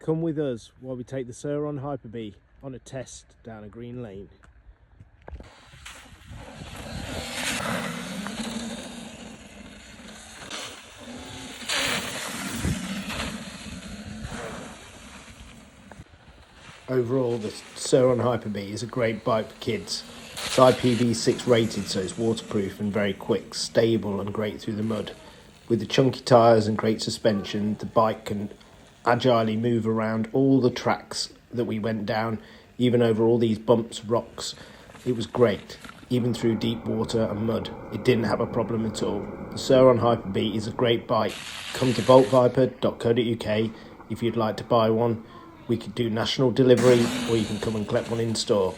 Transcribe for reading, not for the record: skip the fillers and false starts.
Come with us while we take the SurRon Hyper Bee on a test down a green lane. Overall, the SurRon Hyper Bee is a great bike for kids. It's IPv6 rated, so it's waterproof and very quick, stable and great through the mud. With the chunky tyres and great suspension, the bike can agilely move around all the tracks that we went down, even over all these bumps, rocks. It was great, even through deep water and mud. It didn't have a problem at all. The SurRon Hyper Bee is a great bike. Come to voltviper.co.uk if you'd like to buy one. We could do national delivery, or you can come and collect one in store.